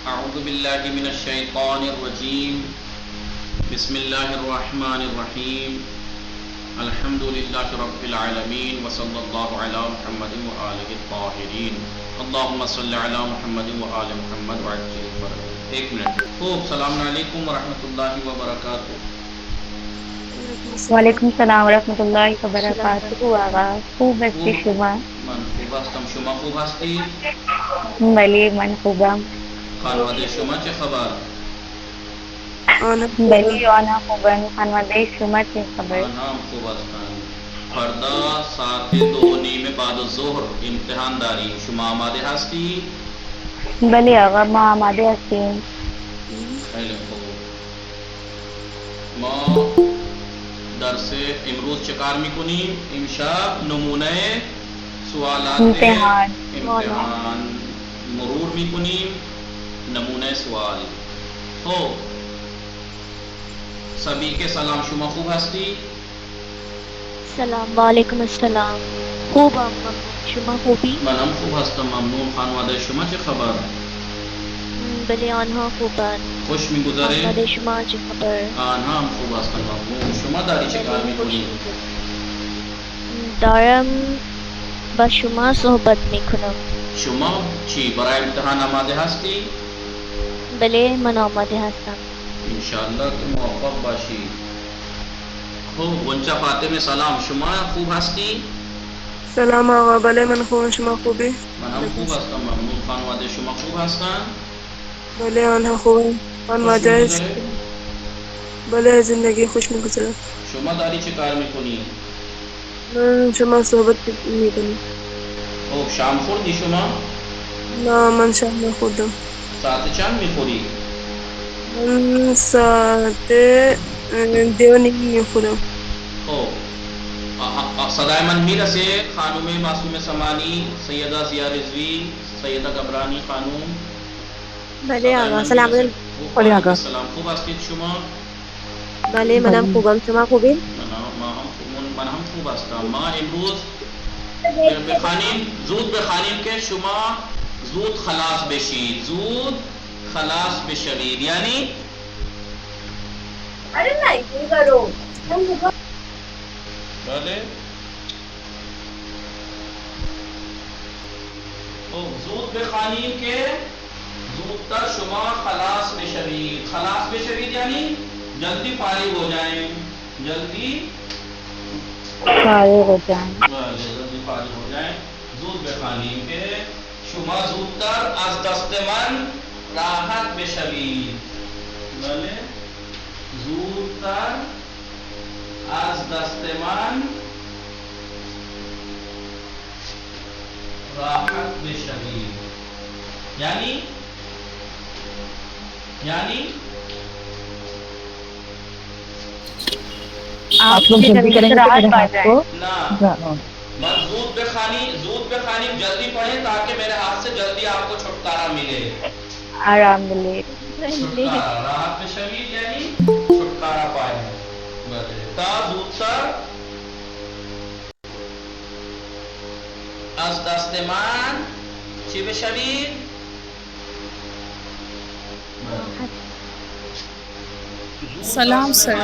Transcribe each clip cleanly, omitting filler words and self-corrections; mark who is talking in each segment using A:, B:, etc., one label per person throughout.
A: اعوذ باللہ من الشیطان الرجیم بسم اللہ الرحمن الرحیم الحمد للہ رب العالمین وصلی اللہ علی محمد وآلہ الطاہرین اللہم صلی علی محمد وآل محمد وعجل فرج. ایک منٹ. خوب. السلام علیکم ورحمۃ اللہ وبرکاتہ.
B: وعلیکم السلام ورحمۃ اللہ وبرکاتہ. آقا خوب هستی
A: خوب.
B: شما؟
A: من خوب هستم. شما خوب هستی؟
B: بله من خوبم.
A: خانواده شما چه خبر؟
B: بله آنها خوبن. خانواده شما چه خبر؟
A: آنها هم خوب هستند. فردا ساعت 2:30 بعد الظهر امتحان داریم. شما آماده هستی؟
B: بله آقا ما آماده هستیم.
A: خیلی خوب. ما درس امروز چه کار میکنیم؟ امشب نمونه سوالات امتحان مرور میکنیم. نمونه سوال. خب سبھی کے سلام. شما خوب هستی؟
C: سلام. وعلیکم السلام. خوبم ممنون. شما خوبی؟
A: منم خوب هستم ممنون. خانواده شما چه خبر؟
C: بله آنها خوبن.
A: خوش میگذره؟
C: خانواده شما چه خبر؟
A: آنها هم خوب هستند ممنون. شما داری چه کار میکنی؟
C: دارم با شما صحبت میکنم.
A: شما چی برای امتحان آماده هستی؟
C: بله من آماده هستم.
A: انشاءاللہ که موفق باشی. خوب. غنچه فاطمه سلام. شما خوب هستی؟
D: سلام آقا. بله من خوبم. شما خوبی؟
A: من هم خوب هستم ممنون. خانواده شما خوب هستند؟
D: بله آنها خوبم. خانواده بله زندگی خوش میگذره.
A: شما داری چه کار میکنی؟
D: من شما صحبت میکنم.
A: خوب. شام خوردی شما؟
D: نه من شام نخوردم.
A: ساعت چند میخوری؟
D: من ساعت 2:30 میخورم.
A: خوب. صدای من میرسه؟ خانم معصومه سمانی، سیدہ ضیاء رضوی، سیدہ گبرانی خانم.
E: بله آقا. سلام علیکم آقا.
A: سلام. خوب هستید شما؟
E: بله منم خوبم. شما خوبین؟
A: من هم خوب هستم. ما امروز زود بخوانیم که شما زود خلاص بشید. زود خلاص بشوید. یعنی بله. زود بخوانیم که زودتر شما خلاص بشوید. خلاص بشوید یعنی جلدی فارغ ہو جائیں. جلدی
B: فارغ ہو جائیں.
A: جلدی فارغ ہو جائیں. زود بخوانیم که شما زودتر از دست من راحت بشوید. بله. زودتر از دست من راحت بشوید. یعنی
B: آپ لوگ جلدی کریں گے تو آپ کو
A: من زود بخوانیم جلدی پڑھیں تاکہ میرے ہاتھ سے جلدی آپ کو چھٹکارا ملے.
B: آرام ملے.
A: چھٹکارا. راحت بشوید یعنی چھٹکارا پائیں. تا زودتر از دست من چی بشوید؟
F: سلام سر.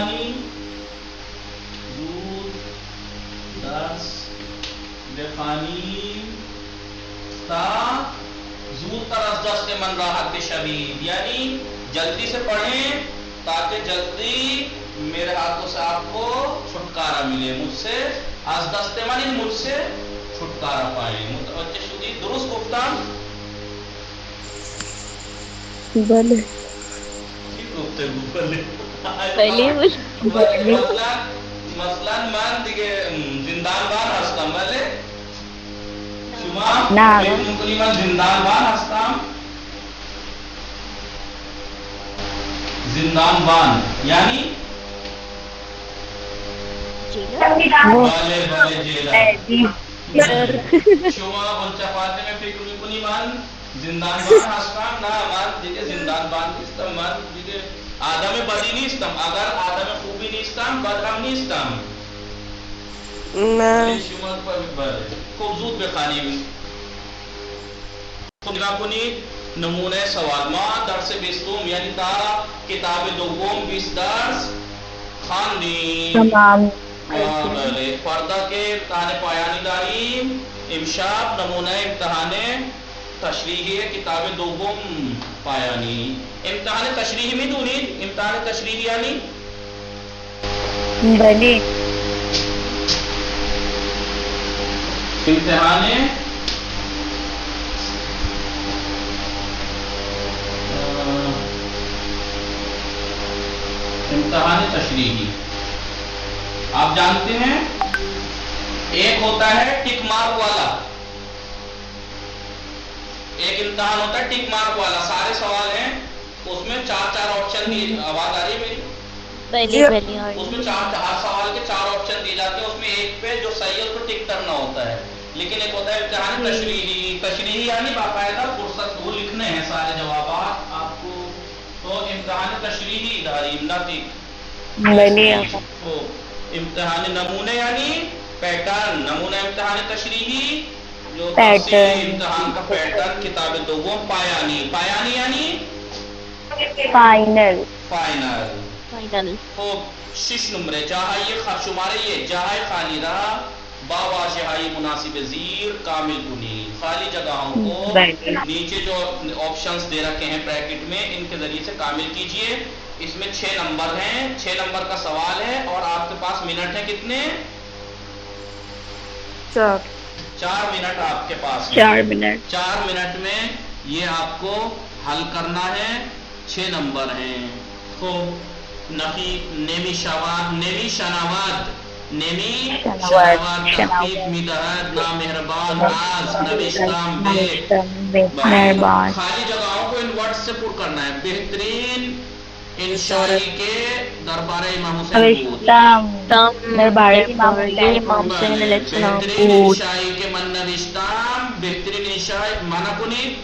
A: زود دست بخوانیم تا زودتر از دست من راحت بشوید یعنی جلدی سے پڑھیں تاکہ جلدی میرے ہاتھوں سے آپ کو چھٹکارا ملے. مجھ سے از دست من مجھ سے چھٹکارا پائیں. متوجہ شدید؟ درست گفتم؟
D: بله.
A: مثلا من دیگه زندانبان هستم. بله شما فکر میکنی من زندانبان هستم؟ زندانبان یعنی بله جیلر. شما غنچه فاطمه فکر میکنی من زندانبان هستم؟ نه من دیگه زندانبان نیستم. من دیگه آدم بدی نیستم. اگر آدم خوبی نیستم بد هم نیستم.
D: نه.
A: شما خوب زود بخوانیم. خود نگاه کنید نمونه سوال ما درس بیستم یعنی تا کتاب دوم 20 درس خواندیم.
B: تمام.
A: بله. فردا که امتحان پایانی داریم. امشب نمونه امتحان تشریحی کتاب دوم پایانی. امتحان تشریحی میدونید؟ امتحان تشریحی یعنی
B: بله.
A: امتحان تشریحی آپ جانتے ہیں ایک ہوتا ہے ٹک مارک والا، ایک امتحان ہوتا ہے ٹک مارک والا، سارے سوال ہیں اس میں 4 آپشن دیے. آواز آ رہی ہے میری؟ اس میں ہر سوال کے 4 آپشن دیے جاتے ہیں، اس میں ایک پہ جو صحیح ہے اس کو ٹک کرنا ہوتا ہے. لیکن ایک ہوتا ہے امتحان تشریحی. تشریحی یعنی باقاعدہ فرصت وہ لکھنے ہیں سارے جوابات آپ کو. تو امتحان تشریحی داریم نہ ٹک.
B: بله
A: تو امتحان نمونے یعنی پیٹرن. نمونہ امتحان تشریحی جو تفصیلی امتحان کا پیٹرن. کتاب دوم پایانی. پایانی یعنی
B: فائنل.
A: فائنل. تو 6 نمبر جاہائی شمارے یہ جاہائی خالی رہا با واجہائی مناسب زیر کامل کنی. خالی جگہوں کو نیچے جو آپشنز دے رکھے ہیں بریکٹ میں ان کے ذریعے سے کامل کیجئے. اس میں 6 نمبر ہیں. 6 نمبر کا سوال ہے اور آپ کے پاس منٹ ہیں کتنے؟ 4 منٹ آپ کے پاس.
B: 4 منٹ.
A: 4 منٹ میں یہ آپ کو حل کرنا ہے. 6 نمبر ہیں. تو نیمی شناوات تخفیف میدہد نامہربان آز نوشتام بے.
B: مہربان.
A: خالی جگہوں کو ان ورڈ سے پر کرنا ہے. بہترین انشائی کے دربار امام حسین بود.
B: دربار امام حسین علیہ السلام
A: بہترین
B: بود.
A: انشائی کے من نوشتام. بہترین انشائی مانا کنی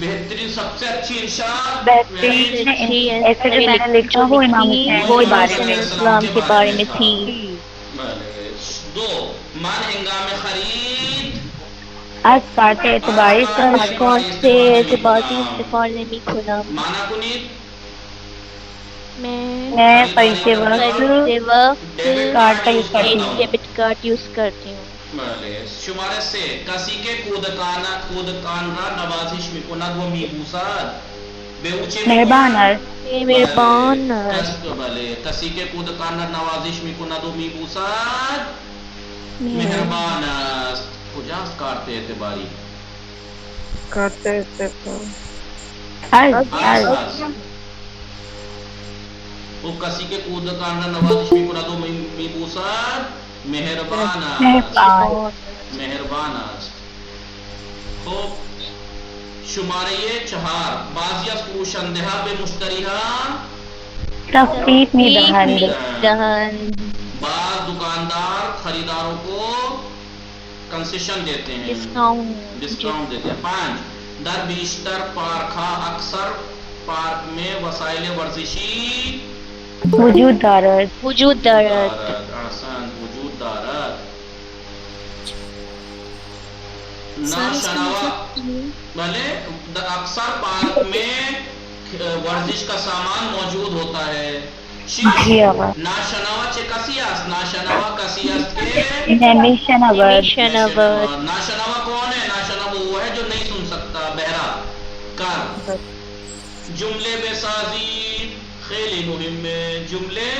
A: بہترین سب سے اچھی انشاء
B: بہترین ایسے جو میں نے لکھا وہ امام حسین
A: وہ
B: کے
A: امام
B: بارے
A: علیہ
B: میں.
A: السلام کے بارے میں تھی. 2 من ہنگام خرید
B: از کارت اعتباری
C: استفار نمی کنم.
A: مانا کنید
B: میں خریدتے وقت کارڈ کا یوز کرتی ہوں.
C: ڈیبٹ کارڈ یوز کرتی ہوں.
A: شمارے سے کسی کے کودکان را نوازش میکند و میبوسد.
B: مہربان
C: مہربان
A: بله کسی که کودکان را نوازش میکند و میبوسد مهربان است. کجاست کارت اعتباری؟
D: کرتے تھے
B: از
A: وہ کسی کے کودکان را نوازش میکند و میبوسد مهربان است. مهربان است. خب شماره 4 بعضی از فروشنده ها به مشتری ها
B: تخفیف میدهند.
A: بعض دکاندار خریداروں کو کنسیشن دیتے ہیں، ڈسکاؤنٹ دیتے ہیں. 5 در بیشتر پارک ها اکثر پارک میں وسائل ورزشی
B: وجود دارد.
A: احسن وجود دارد. ناشنوا بھلے اکثر پارک میں ورزش کا سامان موجود ہوتا ہے.
B: جی آقا.
A: ناشنوا چه کسی است؟ ناشنوا کسی است که
B: نمیشنود.
A: ناشنوا کون ہے؟ ناشنوا وہ ہے جو نہیں سن سکتا، بہرا. کر جملے بسازی خیلی مهم ہے. جملے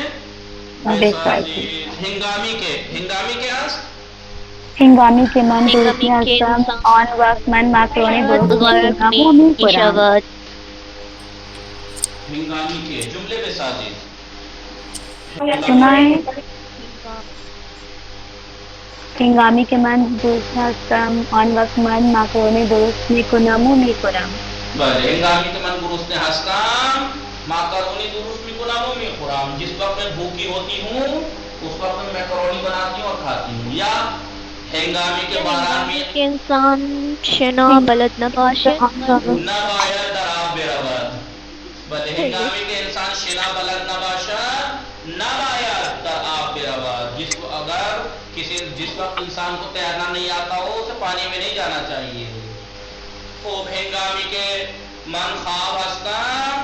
A: بسازی. ہنگامی کے است
B: هنگامی که من درست هستم آن وقت من مکرونی درست میکنم و میخورم.
A: ہنگامی کے جملے بسازی.
B: سنائیں. هنگامی که من درست هستم آن وقت من مکرونی درست میکنم و میخورم.
A: بله هنگامی که من گرسنه هستم مکرونی درست میکنم و میخورم. جس وقت میں بھوکی ہوتی ہوں اس وقت میں میکرونی بناتی ہوں اور کھاتی ہوں. یا ہنگامی کے باران میں
C: که انسان شنا بلد نباشه
A: نباید در آب برود. بله هنگامی که انسان شنا بلد نباشد نباید در آب برود. جس وقت انسان کو تیرنا نہیں آتا ہو اسے پانی میں نہیں جانا چاہیے. خوب ہنگامی کے من خواب هستم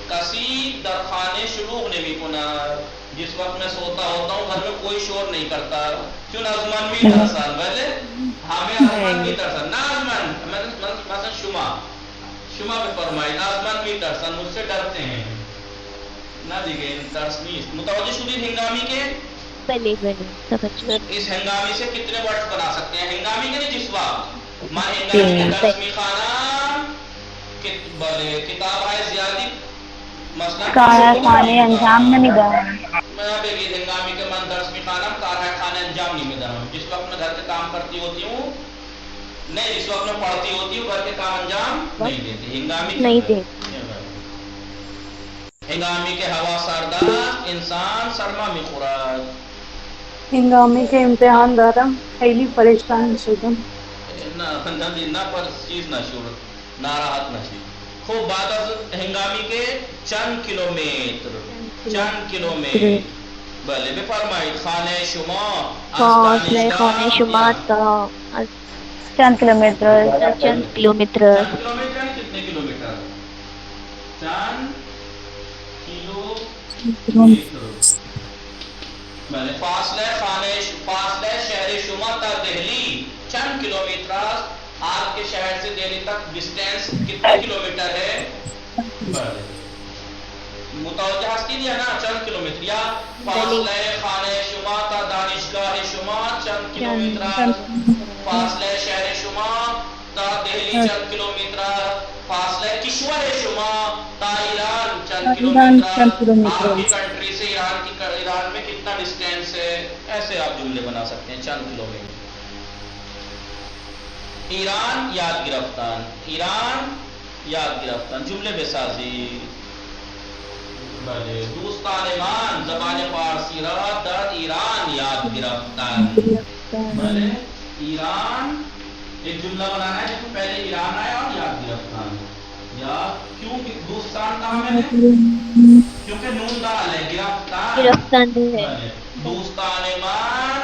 A: کسی در خانه شلوغ نمی کند. جس وقت میں سوتا ہوتا ہوں گھر میں کوئی شور نہیں کرتا. چون از من می ترسن. بله همه از من می ترسن. نه از من مثلا شما بفرمایید از من می ترسن، مجھ سے ڈرتے ہیں. نہ دیگه این ترس نیست. متوجه شدید ہنگامی کے؟
C: بلے بلے سمجھ.
A: اس ہنگامی سے کتنے ورڈز بنا سکتے ہیں؟ ہنگامی کے نہیں جس وقت میں ہنگامی کے درس می خانہ کتاب ہے زیادی مثلا
B: کارہ خانے انجام نمیدم.
A: میں بگی ہنگامی کے من درس می خانم کارہ خانے انجام نمیدم. جس وقت میں گھر کے کام کرتی ہوتی ہوں نہیں، جس وقت میں پڑھتی ہوتی ہوں گھر کے کام انجام نہیں دیتی. ہنگامی
C: نہیں دیتی.
A: ہنگامی کے ہوا سردہ انسان سرما می خورد.
E: ہنگامی کے امتحان دارم خیلی پریشان شدم.
A: نہ پر چیز نہ شور ناراحت نہ شید. خوب بعد از ہنگامی کے چند کلومیتر بله بفرمایید خانه شما
C: فاصله خانه شما تا
B: چند کلومیٹر.
C: چند کلومیٹر.
A: چند کلومیٹر یعنی کتنے کلومیٹر؟ چند کلومیٹر. بله فاصله شهر شما تا دہلی چند کلومیٹر است. آپ کے شہر سے دہلی تک ڈسٹینس کتنے کلومیٹر ہے؟ بله متوجہ ہستی دیا نا چند کلومیٹر. یا فاصلہ خانه شما تا دانشگاه شما چند کلومیٹر. فاصلہ شہر شما تا دہلی چند کلومیٹر. فاصلہ کشور شما تا ایران چند کلومیٹر. آپ کی کنٹری سے ایران میں کتنا ڈسٹینس ہے؟ ایسے آپ جملے بنا سکتے ہیں چند کلومیٹر. ایران یاد گرفتن. ایران یاد گرفتن. جمله بسازی. بله دوستان من زبان فارسی را در ایران یاد گرفتن. بله ایران ایک جملہ بنانا ہے جس میں پہلے ایران آیا اور یاد گرفتن. یا کیوں دوستان کہاں میں ہے؟ کیونکہ نون دال ہے. گرفتن ہے. دوستان من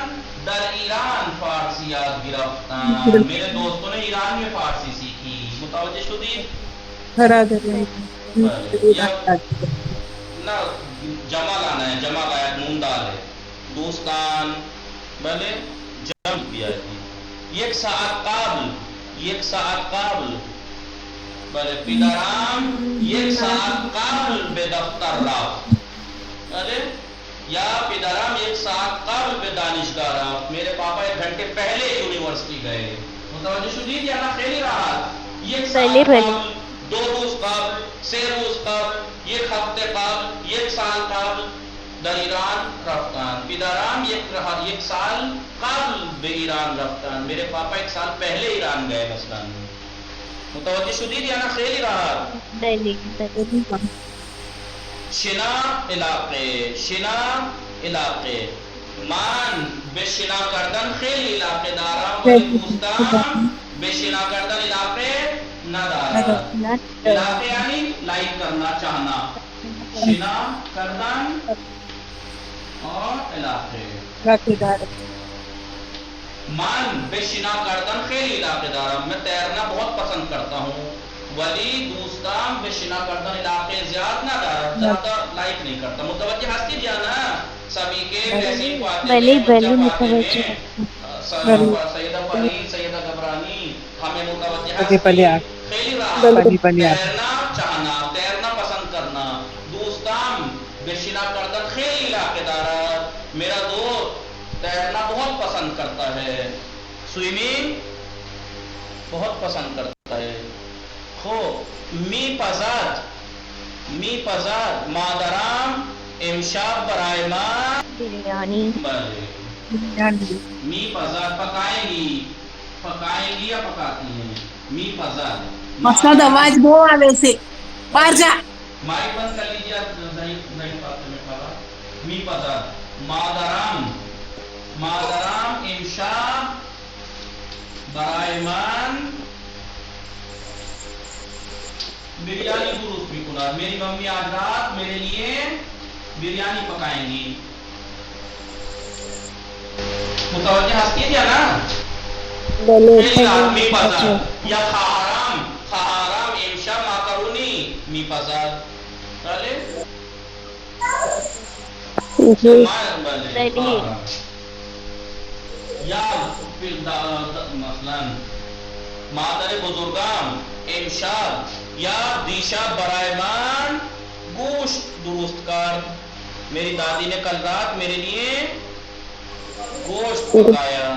A: در ایران فارسی یاد گرفتن. میرے دوستوں نے ایران میں فارسی سیکھی. متوجہ شدید؟ نہ جمع لانا ہے. جمع لایا نون دال ہے. دوستان بلے جمع کیا ہے. یک ساعت قبل بلے پدرم یک ساعت قبل به دفتر رفت. بلے یا پدرم ایک ساعت قبل به دانشگاه رفت. میرے پاپا ایک گھنٹے پہلے یونیورسٹی گئے. متوجہ شدید یا نہ خیلی رہا؟ ایک ساعت قبل، 2 روز قبل، 3 روز قبل، 1 ہفتے قبل، 1 سال قبل در ایران رفتن. پدرم یک سال قبل به ایران رفتن. میرے پاپا 1 سال پہلے ایران گئے مثلا. متوجہ شدید یا نہ خیلی رہا؟ شنا علاقه من به شنا کردن خیلی علاقه دارم ولی دوستم به شنا کردن علاقه ندارم. علاقه یعنی لائک کرنا، چاہنا. شنا کردن اور علاقه. من به شنا کردن خیلی علاقه دارم. میں تیرنا بہت پسند کرتا ہوں. ولی دوستان به شنا کردن علاقے زیادہ نہ دارم، زیادہ لائک نہیں کرتا. متوجہ ہستی جانا سبھی کے تحصیل
C: بلی متوجہ.
A: سیدہ پری، سیدہ گبرانی ہمیں متوجہ ہستی. خیلی رہا تیرنا چاہنا، تیرنا پسند کرنا. دوستان به شنا کردن خیلی علاقے دارم. میرا دوست تیرنا بہت پسند کرتا ہے. سوئمنگ بہت پسند کرتا ہے. می پزد مادرم امشب برای من
C: بریانی.
A: می پزد پکائیں گی یا پکاتی ہیں؟ می پزد
F: مقصد آواز بو آوے سے باہر جا.
A: مائک بند کر لیجیے. نہیں پاتے میں کھا. می پزد مادرم امشب برای من بریانی درست میکنند. میری ممی آج رات میرے لیے بریانی پکائیں گی. متوجہ ہستی ہے نا؟ می پزد یا خواهرم فضل بله
C: بله
A: یا مثلا مادر بزرگان امشب یا دیشب برای من گوشت درست کر. میری دادی نے کل رات میرے لیے گوشت پکایا.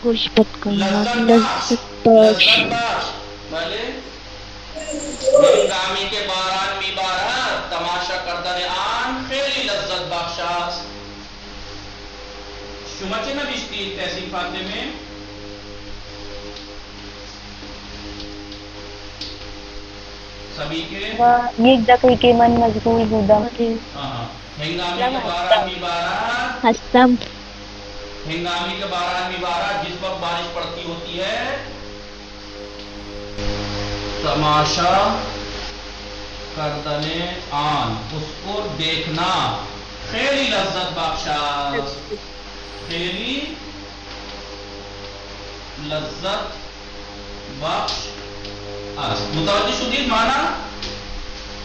C: گوشت پکایا
A: لذت
C: لذت
A: بخش
C: بخش
A: بله هنگامی که باران میبارد تماشا کردن آن خیلی لذت بخش است. شما چه نوشتید تحصیل فاطمه؟ سبھی کے
B: یک دقیقے من مشغول بودم.
A: ہنگامی کے باران میبارد
C: ہستم
A: ہنگامی کے باران میبارد جس وقت بارش پڑتی ہوتی ہے تماشا کردن آن اس کو دیکھنا خیلی لذت بخش است. خیلی لذت بخش است. متوجہ شدید معنی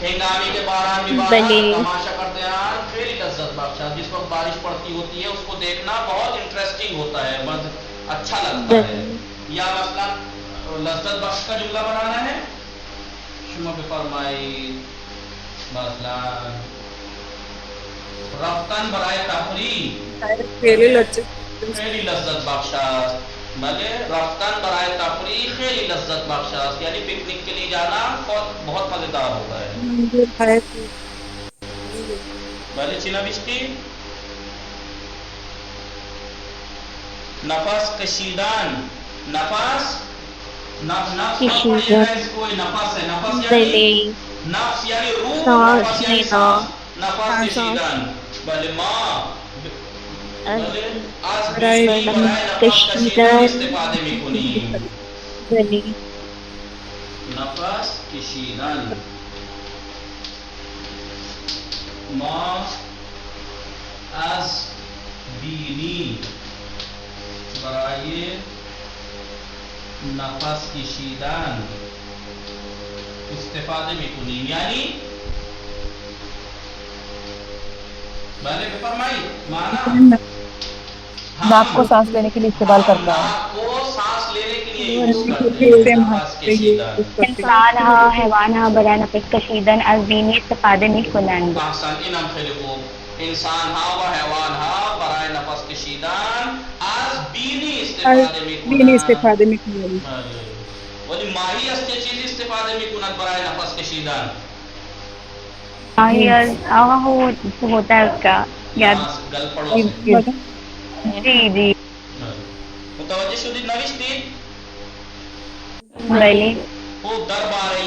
A: ہنگامی کے باران میں
C: بلی
A: تماشا کرتے ہیں خیلی لذت بخش است. جس وقت بارش پڑتی ہوتی ہے اس کو دیکھنا بہت انٹرسٹنگ ہوتا ہے اچھا لگتا ہے. یا مثلا لذت بخش کا جملہ بنانا ہے شما بفرمائی مثلا رفتن برای تفریح
D: خیلی لذت
A: خیلی لذت بخش است. بله رفتن برای تفریح خیلی لذت بخش است یعنی پکنک کے لیے جانا بہت مزیدار ہوتا ہے. بله چی نوشتی؟ نفس کشیدن نفس نفس
C: کشیدن
A: کوئی نفس ہے نفس یعنی
C: بله
A: نفس یعنی روح
C: سانس
A: نفس یعنی
C: لینا
A: سانس نفس کشیدن. بله ما بله از بیلی برای نفس کشیدن استفاده میکنیم.
C: بله
A: نفس کشیدن ما از بینی برای نفس کشیدن استفاده میکنیم یعنی بله بفرمائیے معنی
G: ناک کو سانس لینے کے لیے استعمال کرتا ہے.
A: ناک کو سانس لینے کے لیے یوز کرتے ہیں نفس کشیدن.
B: انسان ها حیوان ها برای نفس کشیدن از بینی استفاده میکنند.
A: احسن اینم خیلی خوب. انسان ها و حیوان ها برای نفس کشیدن از بینی استفاده میکنند. ولی ماهی از چه چیزی استفاده میکند برای نفس کشیدن؟
B: ماهی آقا ہوتا ہے اس کا یاد.
A: گل پڑو
B: جی جی
A: متوجہ شدید نوشتید؟
B: بلی
A: خوب درباره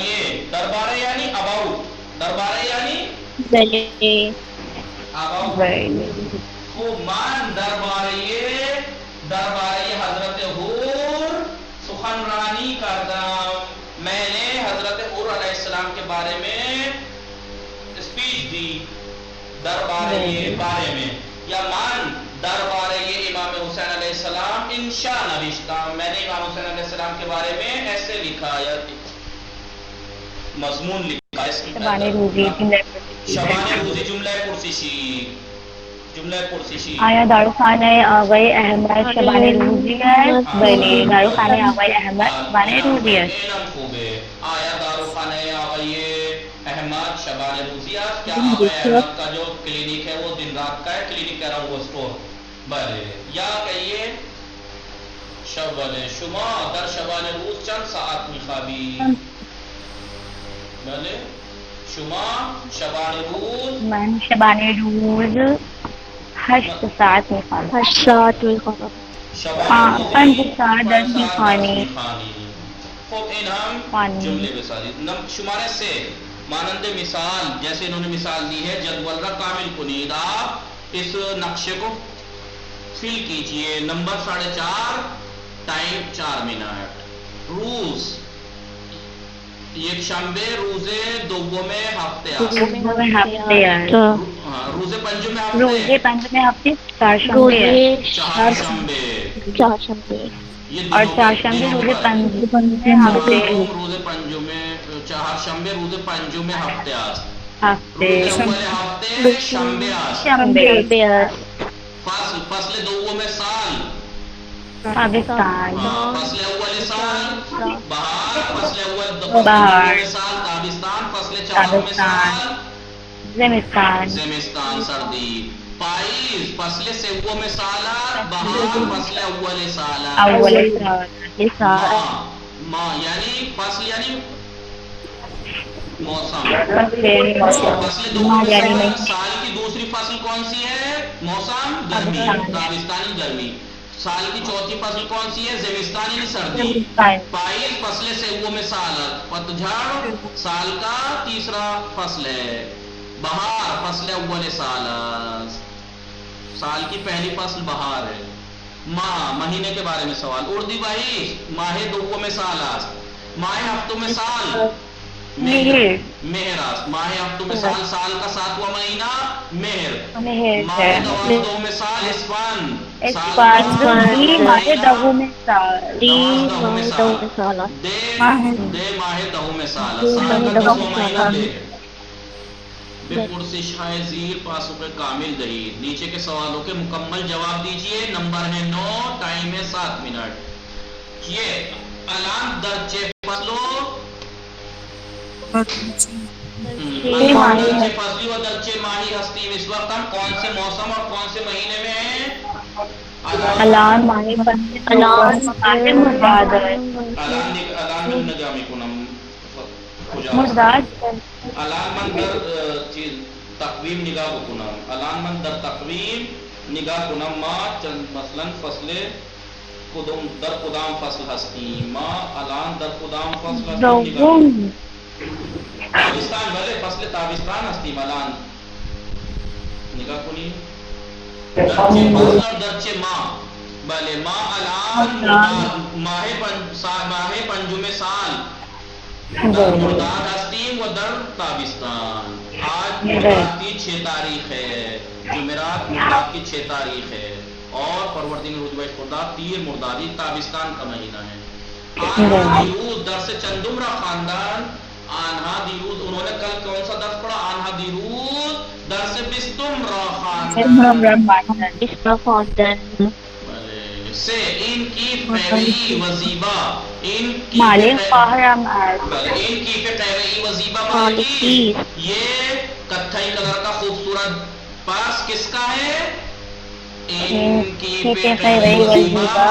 A: یعنی about درباره یعنی
C: بله
A: about.
B: بلی
A: خوب من درباره حضرت حور سخنرانی کردم. میں نے حضرت حور علیہ السلام کے بارے میں اسپیچ دی درباره بارے میں. یا من درباره امام حسین علیہ السلام انشاء نوشتا. میں نے امام حسین علیہ السلام کے بارے میں ایسے لکھا یا مضمون لکھا. اس کی
B: شبانه روزی
A: شبانه روزی جملہ پرسشی
B: آیا داروخانه آقای احمد شبانه روزی است. بله داروخانه آقای احمد شبانه روزی است.
A: اینم خوبه. آیا داروخانه آقای احمد شبانه روزی است. کیا آقای احمد کا جو کلینک ہے وہ دن رات کا ہے؟ کلینک کہہ رہا ہوں وہ اسٹور. بله یا کہیے شما در شبانه روز چند ساعت میخوابی؟ بله شما شبانه روز
B: من شبانه روز 8 ساعت میخوام.
C: 8 ساعت میخوام.
A: شبانه
B: 5 ساعت در میخوانی.
A: خب این هم جمله بسازید. شماره 3 مانند مثال جیسے انہوں نے مثال دی ہے جدول را کامل کنید. آپ اس نقشے کو فل کیجئے. Number 4.5 time 4 minute. روز یک شنبه روز دوم هفته است.
B: هفته است.
A: روز پنجم
B: روز
A: هفته
B: پنجم هفته چهارشنبه است.
A: چهارشنبه. یہ
B: اور
A: دنوں
B: چہارشنبے
A: دنوں کے
B: روزے
A: بارے میں
B: پنجمے ہفتے
A: روزے پنجمے چہارشنبے روزے پنجمے ہفتے است
B: ہفتے
A: روز اول ہفتے شنبه است
B: شنبے
A: فصل دوم سال
B: پاکستان
A: فصل اول سال بہار فصل اول دوم
B: بہار
A: سال تابستان فصل چہارم
B: تابستان
A: سال
B: زمستان
A: زمستان سردی پائیز فصل سوم سالات بہار فصل اول سالات
B: اول سال
A: ماہ یعنی فصل یعنی موسم فصل دوم
B: یعنی
A: سال
B: نہیں
A: سال کی دوسری فصل کون سی ہے موسم گرمی تابستانی گرمی سال کی چوتھی فصل کون سی ہے زمستان یعنی سردی پائیز فصل سوم سالات پتجھڑ سال کا تیسرا فصل ہے بہار فصل اول سالات سال کی پہلی فصل بہار ہے ماہ مہینے کے بارے میں سوال اردو بھائی ماہ دوم سالات ماہ ہفتوں میں سال مہر ماہ ہفتوں میں سال سال کا 7واں مہینہ مہر ماہ دوازدہوں میں سال اسفان سال کا
B: ماہ دہو میں
A: دوازدہوں میں سال دے ماہ دہوں میں سال سال کا 10واں مہینہ دے بے پرسش ہے زیر پاسخ کامل دہید نیچے کے سوالوں کے مکمل جواب دیجئے نمبر ہے 9 ٹائم ہے 7 منٹ یہ الان درجے فصلوں درجے فصلی و درجے ماہی ہستی اس وقت ہم کون سے موسم اور کون سے مہینے میں ہیں
B: الان مرداد
A: الان نگامی کنم
B: مرداد
A: الان من در تقویم نگاه بکنم الان من در تقویم نگاه کنم ما مثلا فصل کدام در کدام فصل هستیم ما الان در کدام فصل هستیم نگاه تابستان بله فصل تابستان هستیم الان نگاه کنیم درچه فصل اور درچه ماه بله ما الان ماه پنجم سال در مرداد هستیم و در تابستان آج مرداد کی 6 تاریخ ہے جمعرات مرداد کی 6 تاریخ ہے اور پروردگار روز خدا تیر مردادی تابستان کا مہینہ ہے آنہا دیروز درس چندمرہ خاندان آنہا دیروز انہوں نے کل کون سا درس پڑھا آنہا دیروز درس بستمرہ خاندان سے ان کی پیروی وظیبہ ان کی پیروی وظیبہ مالکی یہ کتھائی کلر کا خوبصورت پاس کس کا ہے ان کی پیروی وظیبہ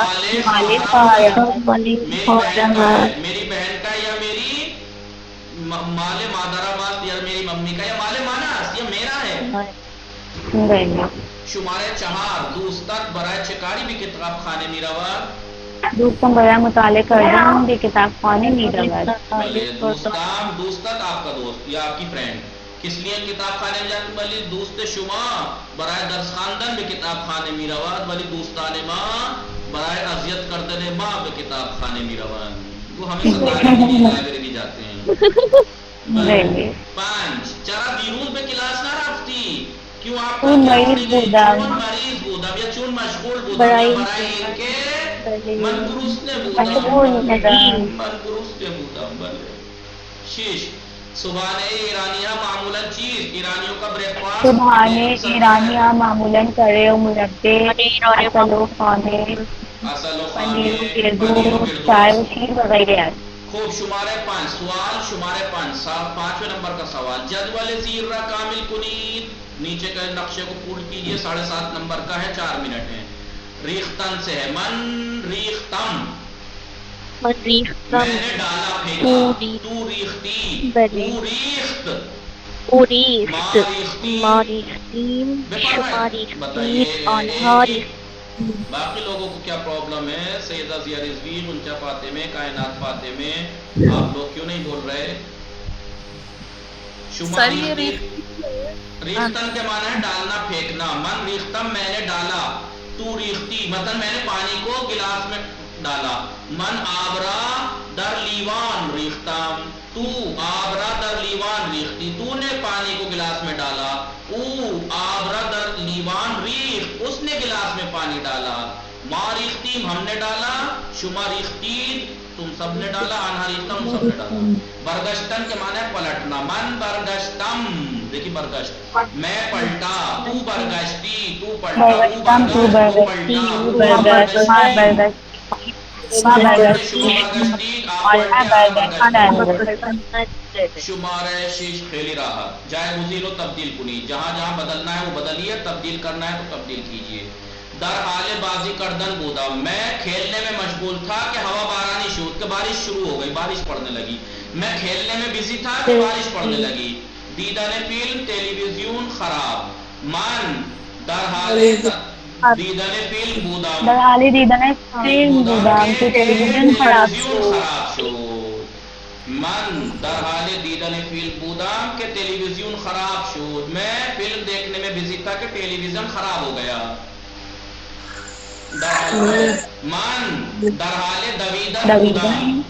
A: میری بہن کا یا میری مال مادرہ ماست یا میری ممی کا یا مال ماناس یہ میرا ہے شمارے 4 دوستت برائے چکاری بھی کتاب خانے میراواد
B: دوستم برائے مطالعہ کردن بھی کتاب خانے میراواد
A: دوستت آپ کا دوست یا آپ کی فرینڈ کس لیے کتاب خانے میں جاتے بلی دوست شما برائے درس خاندن بھی کتاب خانے میراواد بلی دوستان ماں برائے اذیت کردن ماں بھی کتاب خانے میراواد وہ ہمیں ستانے کے لیے لائبریری بھی جاتے ہیں 5 چرا دیروز میں کلاس نہ رفتی کیوں آپ کا مریض بودم یا چون مشغول بودم یا برای این که من گرسنه بودم بله 6 صبحانه ایرانیہ معمولاً چیز ایرانیوں کا بریکفاسٹ
B: صبحانے ایرانیہ معمولاً کرے و مربے اصل و خانے پنیر و گردو چائے و شیر وغیرہ
A: خوب شمارے 5 سوال شمارے 5 5ویں نمبر کا سوال جدول زیر را کامل کنید نیچے کے نقشے کو پورا کیجئے 7.5 نمبر کا ہے 4 منٹ ہے ریختن سے ہے من ریختم میں نے ڈالا پھینکا تو ریختی تو ریخت ما ریختیم بتائیے باقی لوگوں کو کیا پرابلم ہے سیدہ ضیاء رضوی غنچہ فاطمہ کائنات فاطمہ آپ لوگ کیوں نہیں بول رہے ریختن کے معنی ہے ڈالنا پھینکنا من ریختم میں نے ڈالا تو ریختی مثلا میں نے پانی کو گلاس میں ڈالا من آبرا در لیوان ریختم تو آبرا در لیوان ریختی تو نے پانی کو گلاس میں ڈالا او آبرا در لیوان ریخت اس نے گلاس میں پانی ڈالا ما ریختیم ہم نے ڈالا شما ریختید تم سب نے ڈالا، آنہا ریختم تم سب نے ڈالا. برگشتن کے معنی ہے پلٹنا. من برگشتم، دیکھیے برگشت، میں پلٹا، تو برگشتی، تو پلٹا،
B: برگشتم تو برگشتی، تو برگشت، ماں برگشت، ماں برگشتی، اور میں برگشتن.
A: شمارے شیش خیلی راحت. جائے گزین و تبدیل کنی، جہاں جہاں بدلنا ہے وہ بدلیے، تبدیل کرنا ہے تو تبدیل کیجیے. در حال بازی کردن بودا، میں کھیلنے میں مشغول تھا کہ ہوا بارانی شروع، کہ بارش شروع ہو گئی، بارش پڑنے لگی. میں کھیلنے میں بزی تھا کہ بارش پڑنے لگی. دیدن فلم، ٹیلی ویژن خراب. من در حال دیدن فلم بودم،
B: در حال دیدن فلم بودم که تلویزیون خراب شد.
A: من در حال دیدن فلم بودم کہ ٹیلیویژن خراب شد. میں فلم دیکھنے میں بزی تھا کہ ٹیلی ویژن خراب ہو گیا. من در حال دویدن بودم،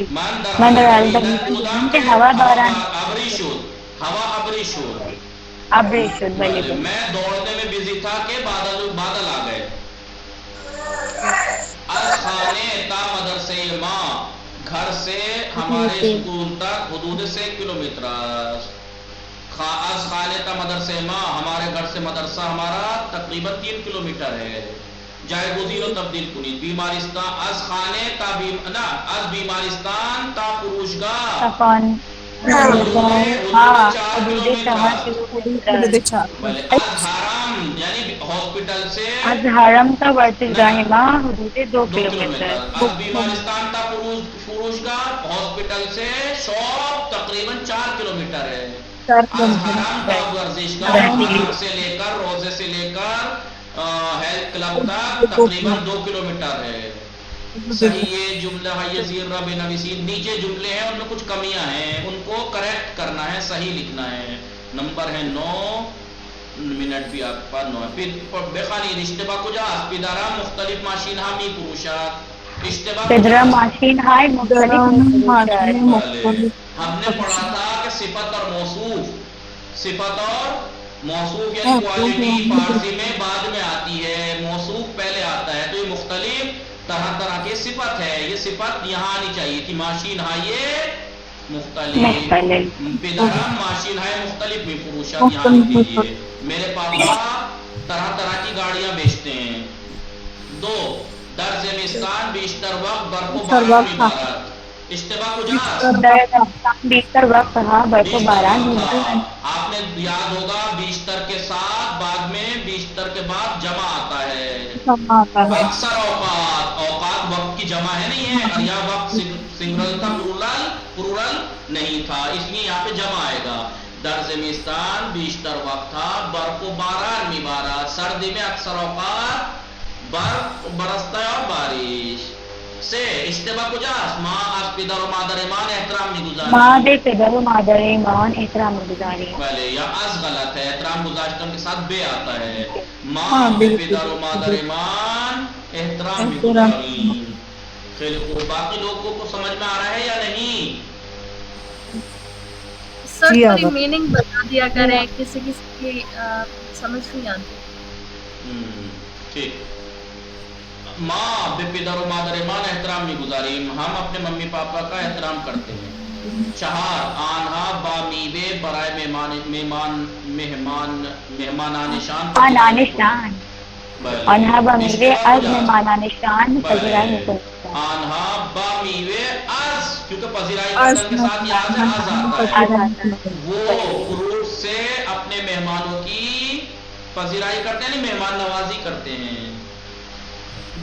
A: من در حال دویدن بودم کہ ہوا ابری شد، ہوا ابری شد.
B: ابری شد.
A: میں دوڑنے میں بزی تھا کہ بادل آ گئے. از خانے تا مدرسے ماں، گھر سے ہمارے اسکول تک حدود سے 1 کلومیٹر. از خانے تا مدرسے ماں، ہمارے گھر سے مدرسہ ہمارا تقریباً 3 کلومیٹر ہے. جائے گزین و تبدیل کنید. بیمارستان، از خانے تا از بیمارستان تا فروشگاہ، از حرم یعنی ہاسپٹل سے،
B: از حرم تا ورزشگاہ ماں حدود 2 کلومیٹر.
A: از بیمارستان تا فروشگاہ، ہاسپٹل سے شاپ تقریباً 4 کلومیٹر ہے. از حرم تا ورزشگاہ، حرم سے لے کر، روزے سے لے کر ہیلتھ کلب تک تقریباً 2 کلومیٹر ہے. صحیح یہ جملہ ہے. زیر رب نویسین، نیچے جملے ہیں ان میں کچھ کمیاں ہیں، ان کو کریکٹ کرنا ہے، صحیح لکھنا ہے. نمبر ہے 9 منٹ بھی آپ پر 9 بخانی. اشتباه کجاست؟ پدرا مختلف ماشین ها می فروشد. اشتباه
B: پدرا ماشین های مختلف می فروشد.
A: ہم نے پڑھا تھا کہ صفت اور موصوف، صفت اور موصوف یعنی کوالٹی فارسی میں بعد میں آتی ہے، موصوف پہلے آتا ہے. تو یہ مختلف طرح طرح کی صفت ہے. یہ صفت یہاں آنی چاہیے تھی. ماشین ہے مختلف، پدرا ماشین ہے مختلف میں فروشات یہاں لکھ دیجیے. میرے پاپا طرح طرح کی گاڑیاں بیچتے ہیں. 2 در زمستان بیشتر وقت برف و باران میں بارات. اشتباہ کجاست؟
B: بیشتر وقت ہاں برف و باران میں.
A: آپ نے یاد ہوگا بیشتر کے ساتھ بعد میں بیشتر کے بعد جمع آتا ہے. اکثر اوقات، اوقات وقت کی جمع ہے نہیں ہے، اور یہ وقت سنگرل تھا، پلورل نہیں تھا، اس لیے یہاں پہ جمع آئے گا. در زمستان بیشتر وقت تھا، برف و باران میں بارات. سردی میں اکثر اوقات برف برستا ہے اور بارش سے. اشتباہ کجاست؟ ماں از پدر و مادر ایمان احترام میگذاری.
B: ماں بے پدر و مادر ایمان احترام میگذاری.
A: پہلے یا از غلط ہے، احترام گزاشتن کے ساتھ بے آتا ہے. ماں بے پدر و مادر ایمان احترام میگذاری. خیلی خوب. باقی لوگوں کو سمجھ میں آ رہا ہے یا نہیں؟
C: سر تھوڑی میننگ بتا دیا کریں، کسی کسی کی سمجھ نہیں آتی.
A: ٹھیک. ماں بے پدر و مادر ایمان احترام میگذاری، ہم اپنے ممی پاپا کا احترام کرتے ہیں. 4 آنہا با میوے برائے مہمانان شان.
B: آنہا با میوے از مہمانان شان پذیرائی میکنند.
A: آنہا با میوے از، کیونکہ پذیرائی کردن کے ساتھ یہاں سے از آتا ہے. وہ فروٹ سے اپنے مہمانوں کی پذیرائی کرتے ہیں، مہمان نوازی کرتے ہیں.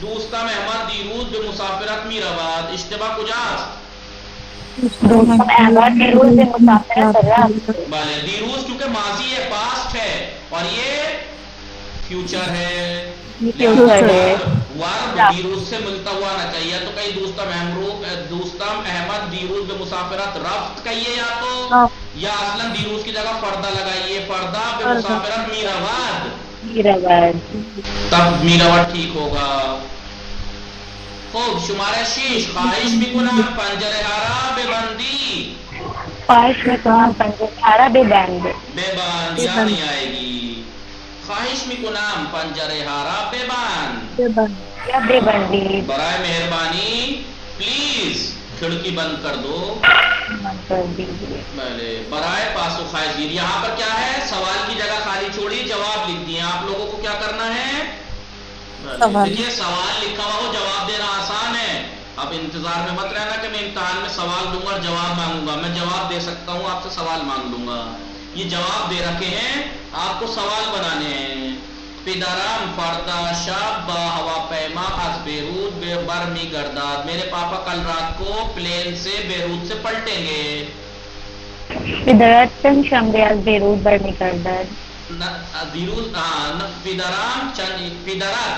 A: دوستا مہمان دیروز به مسافرت می رود. اشتباہ کجاست؟
B: دوستا مہمان دیروز به مسافرت رفت.
A: بله، دیروز کیونکہ ماضی ہے، پاسٹ ہے، اور یہ فیوچر ہے. ورب دیروز سے ملتا ہوا نہ چاہیے. تو کئی دوستا احمد دیروز به مسافرت رفت کہیے، یا تو یا اصلا دیروز کی جگہ پردہ لگائیے. پردہ به مسافرت می رود، تب می رود ٹھیک ہوگا. خوب. شمارہ 6 خواہش میکنم پنجره ها را ببندی.
B: خواہش میکنم پنجره ها را ببند.
A: ببند یا نہیں آئے گی. خواہش میکنم پنجره ها را ببند.
B: یا بے بندی
A: برائے مہربانی پلیز کھڑکی بند کر دو.
B: بند کر دیجیے.
A: برائے پاسخ زیر. یہاں پر کیا ہے؟ سوال کی جگہ خالی چھوڑی، جواب لکھ دیے. آپ لوگوں کو کیا کرنا ہے؟ دیکھیے سوال لکھا ہوا ہو، جواب دینا آسان ہے. اب انتظار میں مت رہنا کہ میں امتحان میں سوال دوں گا اور جواب مانگوں گا. میں جواب دے سکتا ہوں، آپ سے سوال مانگ لوں گا. یہ جواب دے رکھے ہیں، آپ کو سوال بنانے ہیں. پدرم فردا شب با ہواپیما از بیروت برمی گرداد. میرے پاپا کل رات کو پلین سے بیروت سے پلٹیں گے.
B: پدرت چند شنبه از بیروت برمیگردد.
A: پدرت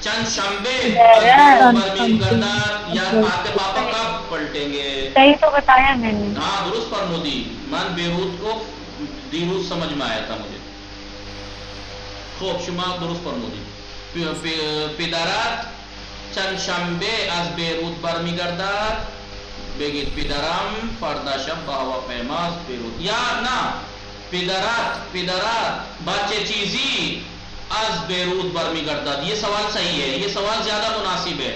A: چند شنبے از بیروت برمیگردد. یا آپ کے پاپا کب پلٹیں گے؟
B: صحیح تو بتایا میں نے.
A: ہاں درست فرمودی. من بیروت کو دیروز سمجھ میں آیا تھا مجھے. خوب شما درست فرمودی. پدرت چند شنبه از بیروت برمیگردد. بگید پدرم فردا شب با هواپیما از بیروت. یا نه پدرت بچه چیزی از بیروت برمیگردد. یہ سوال صحیح ہے، یہ سوال زیادہ مناسب ہے.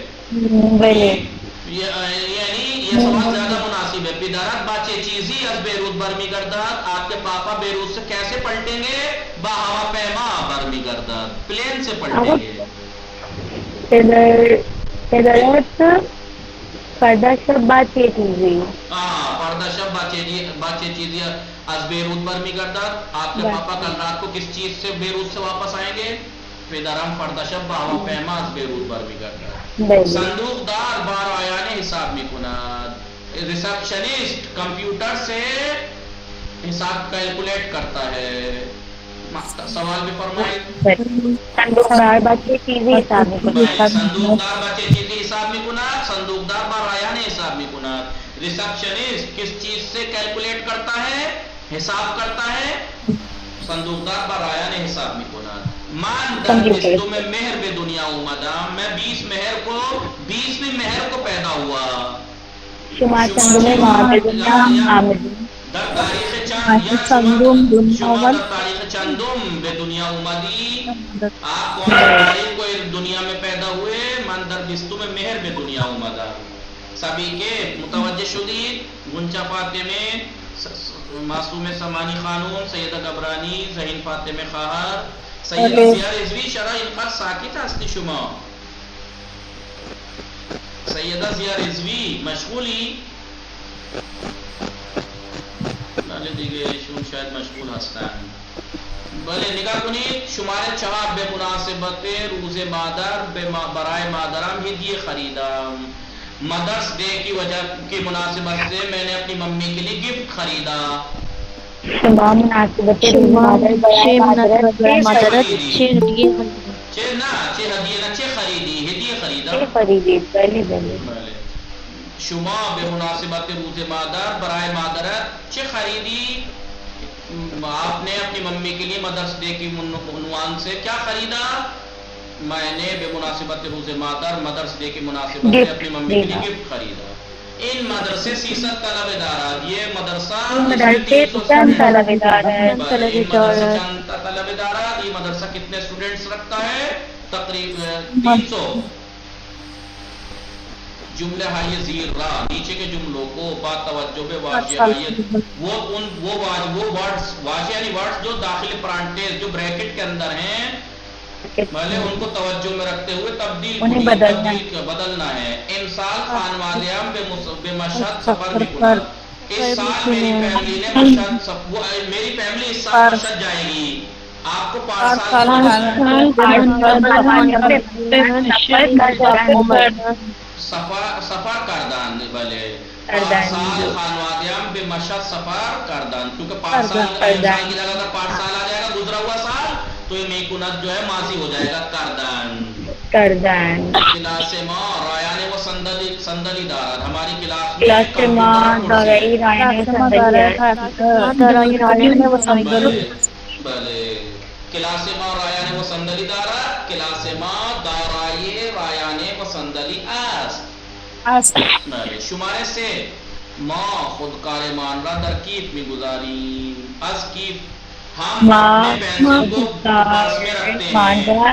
A: یعنی یہ سوال زیادہ مناسب ہے. پدرت بچے چیزی از بیروت برمیگردد. آپ کے پاپا بیروت سے کیسے پلٹیں گے؟ با ہواپیما برمیگردد، پلین سے پلٹیں گے.
B: پدرت فردا شب بچه چیزی.
A: ہاں فردا شب بچے چیزی از بیروت برمیگردد. آپ کے پاپا کل رات کو کس چیز سے بیروت سے واپس آئیں گے؟ پدرم فردا شب با ہواپیما از بیروت برمیگردد. صندوق دار بار آیان حساب میکند. ریسپشنسٹ کمپیوٹر سے حساب کیلکولیٹ کرتا ہے. سوال بھی فرمائے.
B: صندوقدار بچے چیزی حساب میکند.
A: صندوقدار بچے چیزی حساب میکند. صندوقدار بار آیان حساب میکند. ریسپشنسٹ کس چیز سے کیلکولیٹ کرتا ہے، حساب کرتا ہے؟ صندوقدار بار آیان حساب میکند. من در بیستم مهر به دنیا اومدم. میں 20ویں مہر کو پیدا ہوا.
B: شما چندم ماه به دنیا آمدید.
A: در تاریخ چند یا شما در تاریخ چندم به دنیا اومدی. آپ کون سی تاریخ کو دنیا میں پیدا ہوئے؟ من در بیستم مہر به دنیا اومدم. سبھی کے متوجہ شدید. گنچا فاطمه، معصوم سمانی خانوم، سیدہ گبرانی، ذہین فاطمه خواهر، سیدہ ضیا رضوی. چرا اینقدر ساکت هستی شما؟ سیدہ ضیا رضوی مشغولی؟ بله دیگه ایشون شاید مشغول هستن. بله نگاه کنید. شماره 4 به مناسبت روز مادر برای مادرم هدیه خریدم. مدرس ڈے کی وجہ کی مناسبت سے میں نے اپنی ممی کے لیے گفٹ خریدا.
B: شما مناسبت روز مادر برای مادرت
A: شما به مناسبت روز مادر برای مادرت چه خریدی؟ آپ نے اپنی ممی کے لیے مدرس ڈے کی عنوان سے کیا خریدا؟ میں نے بے مناسبت روز مادر مدرس ڈے کی مناسبت سے اپنی ممی کے لیے گفٹ خریدا. ان مدرسے 300 طلبہ دارات. یہ مدرسہ
B: چند طلبہ
A: دارات. یہ مدرسہ کتنے اسٹوڈنٹس رکھتا ہے؟ تقریباً 300. جملے ہائے زیر را، نیچے کے جملوں کو با توجہ بے واضحیت. وہ ورڈز واضح یعنی ورڈز جو داخل پرانٹیز جو بریکٹ کے اندر ہیں، پہلے ان کو توجہ میں رکھتے ہوئے بدلنا ہے. امسال خانوادیام بے مشہد سفر میکنند. اس سال میری فیملی نے میری فیملی اس سال مشہد جائے گی. آپ کو 5 سال سفر کردان. بلے 5 سال خانوادیام بے مشہد سفر کردان. کیونکہ 5 سال امسال کی جگہ 5 سال آ جائے گا گزرا ہوا سال تو یہ میکنت جو ہے ماضی ہو جائے گا. کردان. کلاس ماں رایان و صندلی دارات. ہماری کلاس میں ماں دارئی رایان و صندلی. بلے کلاس ماں رایان و صندلی دارات. کلاس ماں دارئی رایان و صندلی است. شمارے سے ماں خودکار مان را در کیف میں گزاری. از کیف ہم اپنے پینسل کو پرس میں رکھتے ہیں.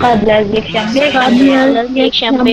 B: قبل الشنبه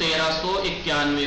A: 1391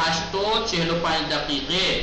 A: 8:45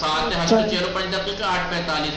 A: 7:45 8:45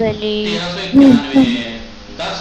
A: 1391, 10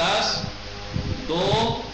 A: 10 2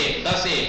A: 1 10 1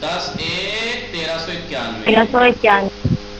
A: 10/1/1391।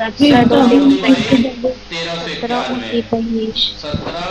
A: 1391, 17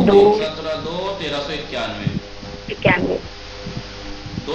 A: 17/2/1391, 2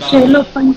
B: 605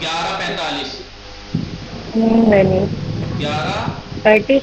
A: 11:45
B: 35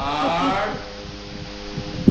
A: 8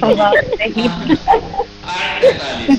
A: 8:45।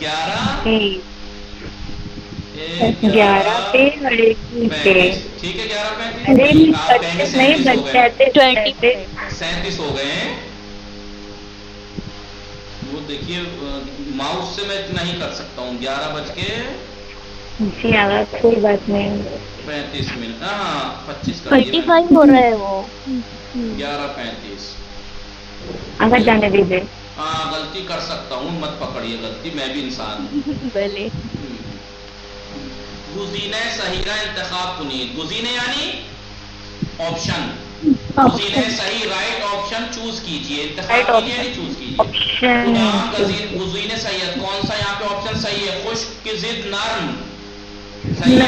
A: 11
B: 11 پہ اور ایک پہ.
A: 35. ٹھیک ہے 11
B: ارے
A: 35. آپ
B: 25 نہیں
A: 37 ہو
B: بچ
A: گئے.
B: جاتے
A: 37 ہو گئے ہیں. وہ دیکھیے ماؤس سے میں اتنا ہی کر سکتا ہوں. 11 بج کے
B: جی آگا کوئی بات نہیں.
A: 35 منٹ. ہاں 25 کر دیے
C: 35 ہو رہا ہے وہ.
A: 11:35.
B: اگر جانے دیجیے.
A: ہاں غلطی کر سکتا ہوں, مت پکڑیے غلطی, میں بھی انسان ہوں.
C: پہلے
A: گزینہ صحیحہ انتخاب کنید. گزینہ یعنی آپشن. گزینہ صحیح رائٹ آپشن چوز کیجئے. انتخاب کیجئے یعنی چوز کیجئے. گزینہ صحیح. کون سا یہاں پہ آپشن صحیح ہے؟ خشک کی ضد نرم صحیح ہے.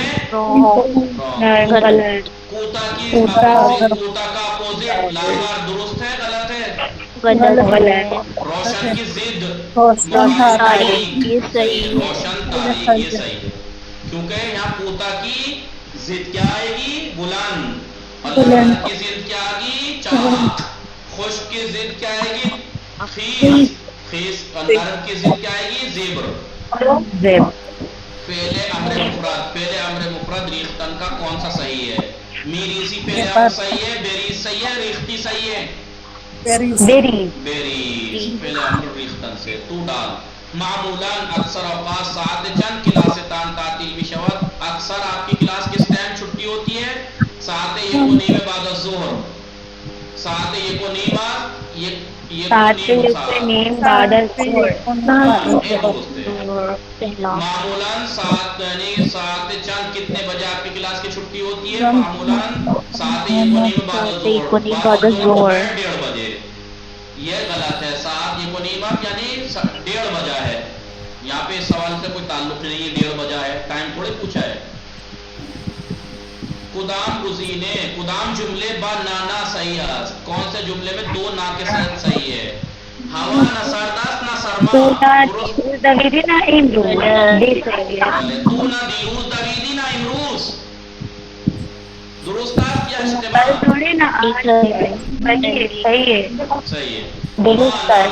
B: غلط.
A: کوتا کی کوتا کا اپوزٹ لاغر درست ہے غلط ہے؟
B: غلط.
A: روشن کی ضد
C: تاریخ یہ صحیح ہے.
A: روشن تاریخ یہ صحیح ہے. کیونکہ یہاں کوتا کی ضد کیا آئے گی؟ بلند. اللہ کی ضد کیا آئے گی؟ چاک. خشک کی ضد کیا آئے گی؟ خیس. خیس. نرم کی ضد کیا آئے گی؟ زیبر. پہلے امر مفرد ریختن کا کون سا صحیح ہے؟ میریسی پہلے امر صحیح ہے, بیریز صحیح ہے, ریختی صحیح ہے؟ بیریز پہلے امر ریختن سے. تو ڈال. معمولاً اکثر اوقات ساعت چند کلاستان تعطیل بشود. اکثر آپ کی کلاس کس ٹائم چھٹی ہوتی ہے؟ ساعت 1:15 بعد الظہر. ساعت 1:15 معمولاً ساعت چند کتنے بجے آپ کی کلاس کی چھٹی ہوتی ہے؟ معمولاً ساعت 1:15 بعد الظہر 1:30 بجے. یہ غلط ہے. ساعت 1:15 یعنی 1:30 بجا ہے. یہاں پہ اس سوال سے کوئی تعلق نہیں ہے. 1:30 بجا ہے, ٹائم تھوڑے پوچھا ہے. قدام گزینے. قدام جملے با نانا صحیح ہے. کون سے جملے میں دو نا کے ساتھ صحیح ہے؟ ہوا نہ سرداست نہ سرما. تو نہ دیروز دویدی نہ امروز. درست است یا اجتماع؟ صحیح ہے. نہ